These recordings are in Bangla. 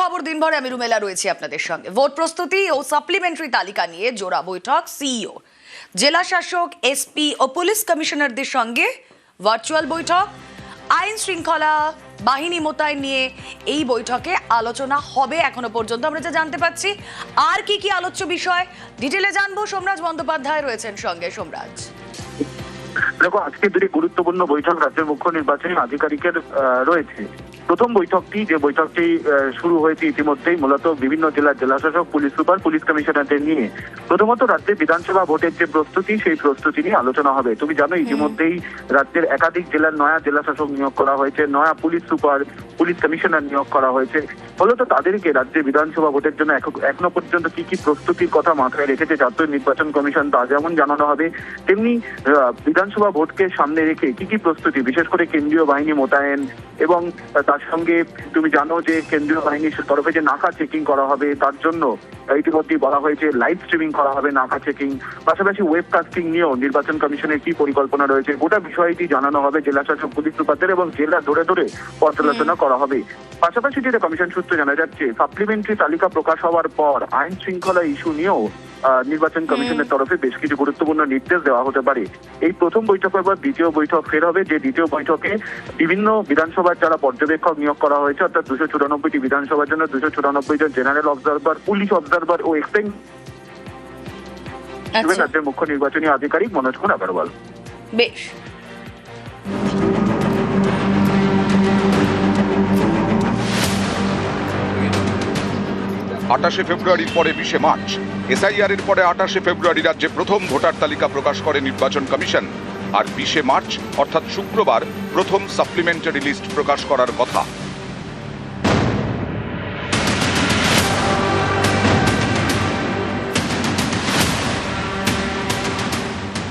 খবর দিনভরে আমি রুমেলা রয়েছি আপনাদের সঙ্গে। ভোট প্রস্তুতি ও সাপ্লিমেন্টারি তালিকা নিয়ে জোড়া বৈঠক সিইও, জেলা শাসক, এসপি ও পুলিশ কমিশনারদের সঙ্গে ভার্চুয়াল বৈঠক। আইন শৃঙ্খলা বাহিনী মোতায়েন নিয়ে এই বৈঠকে আলোচনা হবে এখনো পর্যন্ত আমরা যা জানতে পাচ্ছি। আর কি কি আলোচ্য বিষয় ডিটেলে জানবো, সোমরাজ বন্দ্যোপাধ্যায় রয়েছেন সঙ্গে। সোমরাজ, দেখো, আজকে দুটি গুরুত্বপূর্ণ বৈঠক রাজ্যের মুখ্য নির্বাচনী আধিকারিকের রয়েছে। প্রথম বৈঠকটি, যে বৈঠকটি শুরু হয়েছে ইতিমধ্যেই, মূলত বিভিন্ন জেলার জেলাশাসক, পুলিশ সুপার, পুলিশ কমিশনারদের নিয়ে প্রথমত রাজ্যে বিধানসভা ভোটের যে প্রস্তুতি, সেই প্রস্তুতি নিয়ে আলোচনা হবে। তুমি জানো, ইতিমধ্যেই রাজ্যের একাধিক জেলার নয়া জেলাশাসক নিয়োগ করা হয়েছে, নয়া পুলিশ সুপার, পুলিশ কমিশনার নিয়োগ করা হয়েছে। ফলত তাদেরকে রাজ্যে বিধানসভা ভোটের জন্য এখনো পর্যন্ত কি কি প্রস্তুতির কথা মাথায় রেখেছে জাতীয় নির্বাচন কমিশন, তা যেমন জানানো হবে, তেমনি বিধানসভা ভোটকে সামনে রেখে কি কি প্রস্তুতি, বিশেষ করে কেন্দ্রীয় বাহিনী মোতায়েন, এবং তার সঙ্গে তুমি জানো যে কেন্দ্রীয় বাহিনীর তরফে যে নাকা চেকিং করা হবে, তার জন্য ইতিমধ্যেই বলা হয়েছে লাইভ স্ট্রিমিং করা হবে নাকা চেকিং, পাশাপাশি ওয়েবকাস্টিং নিয়েও নির্বাচন কমিশনের কি পরিকল্পনা রয়েছে, গোটা বিষয়টি জানানো হবে জেলা শাসক, পুলিশ সুপারদের, এবং জেলা ধরে ধরে পর্যালোচনা করা হবে। পাশাপাশি যেটা কমিশন সূত্রে জানা যাচ্ছে, সাপ্লিমেন্টারি তালিকা প্রকাশ হওয়ার পর আইন শৃঙ্খলা ইস্যু নিয়েও নির্বাচন কমিশনের তরফে বেশ কিছু গুরুত্বপূর্ণ নির্দেশ দেওয়া হতে পারে। এই প্রথম বৈঠকের পর দ্বিতীয় বৈঠক ফের হবে, যে দ্বিতীয় বৈঠকে বিভিন্ন বিধানসভার যারা পর্যবেক্ষক নিয়োগ করা হয়েছে, অর্থাৎ 294টি বিধানসভার জন্য 294 জন জেনারেল অবজারভার, পুলিশ অবজারভার ও এক্সপেক্ট রাজ্যের মুখ্য নির্বাচনী আধিকারিক মনোজ কুমার আগরওয়াল। বেশ, 28 ফেব্রুয়ারির পরে 20 মার্চ এসআইআর এর পরে 28 ফেব্রুয়ারি রাজ্যে প্রথম ভোটার তালিকা প্রকাশ করে নির্বাচন কমিশন। আর 20 মার্চ অর্থাৎ শুক্রবার প্রথম সাপ্লিমেন্টারি লিস্ট প্রকাশ করার কথা।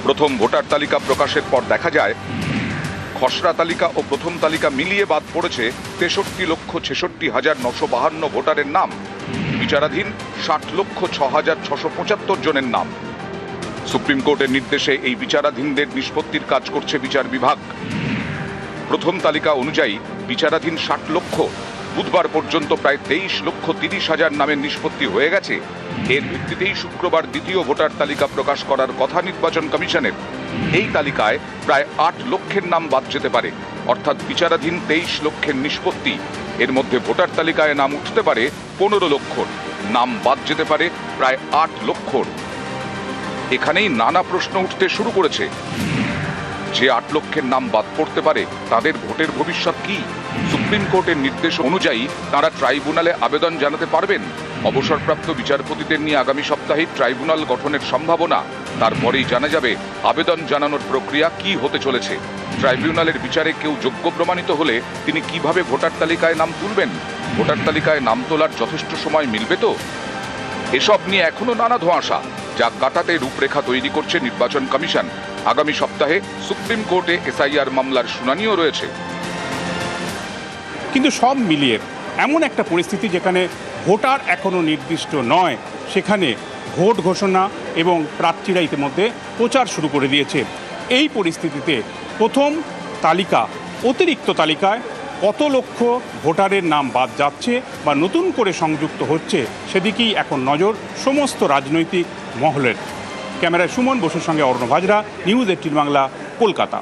প্রথম ভোটার তালিকা প্রকাশের পর দেখা যায়, খসড়া তালিকা ও প্রথম তালিকা মিলিয়ে বাদ পড়েছে 63,66,952 ভোটারের নাম। বিচারাধীন 60,06,675 জনের নাম। সুপ্রিম কোর্টের নির্দেশে এই বিচারাধীনদের নিষ্পত্তির কাজ করছে বিচার বিভাগ। প্রথম তালিকা অনুযায়ী বিচারাধীন 60 লক্ষ, বুধবার পর্যন্ত প্রায় 23,30,000 নামের নিষ্পত্তি হয়ে গেছে। এর ভিত্তিতেই শুক্রবার দ্বিতীয় ভোটার তালিকা প্রকাশ করার কথা নির্বাচন কমিশনের। এই তালিকায় প্রায় 8 লক্ষের নাম বাদ যেতে পারে, অর্থাৎ বিচারাধীন 23 লক্ষের নিষ্পত্তি। এর মধ্যে ভোটার তালিকায় নাম উঠতে পারে 15 লক্ষর, নাম বাদ যেতে পারে প্রায় 8 লক্ষর। এখানেই নানা প্রশ্ন উঠতে শুরু করেছে। যে 8 লক্ষের নাম বাদ পড়তে পারে, তাদের ভোটের ভবিষ্যৎ কি? সুপ্রিম কোর্টের নির্দেশ অনুযায়ী তারা ট্রাইব্যুনালে আবেদন জানাতে পারবেন। অবসরপ্রাপ্ত বিচারপতিদের নিয়ে আগামী সপ্তাহে ট্রাইব্যুনাল গঠনের সম্ভাবনা। তারপরেই জানা যাবে আবেদন জানানোর প্রক্রিয়া কি হতে চলেছে। ট্রাইব্যুনালের বিচারে কেউ যোগ্য প্রমাণিত হলে তিনি কিভাবে ভোটার তালিকায় নাম তুলবেন? ভোটার তালিকায় নাম তোলার যথেষ্ট সময় মিলবে তো? এসব নিয়ে এখনো নানা ধোঁয়াশা, যা কাটাতে রূপরেখা তৈরি করছে নির্বাচন কমিশন। আগামী সপ্তাহে সুপ্রিম কোর্টে এসআইআর মামলার শুনানিও রয়েছে। কিন্তু সব মিলিয়ে এমন একটা পরিস্থিতি যেখানে ভোটার এখনো নির্দিষ্ট নয়, সেখানে ভোট ঘোষণা এবং প্রার্থীরা ইতিমধ্যে প্রচার শুরু করে দিয়েছে। এই পরিস্থিতিতে প্রথম তালিকা, অতিরিক্ত তালিকায় কত লক্ষ ভোটারের নাম বাদ যাচ্ছে বা নতুন করে সংযুক্ত হচ্ছে, সেদিকেই এখন নজর সমস্ত রাজনৈতিক মহলের। ক্যামেরায় সুমন বসুর সঙ্গে অর্ণব হাজরা, নিউজ 18 বাংলা, কলকাতা।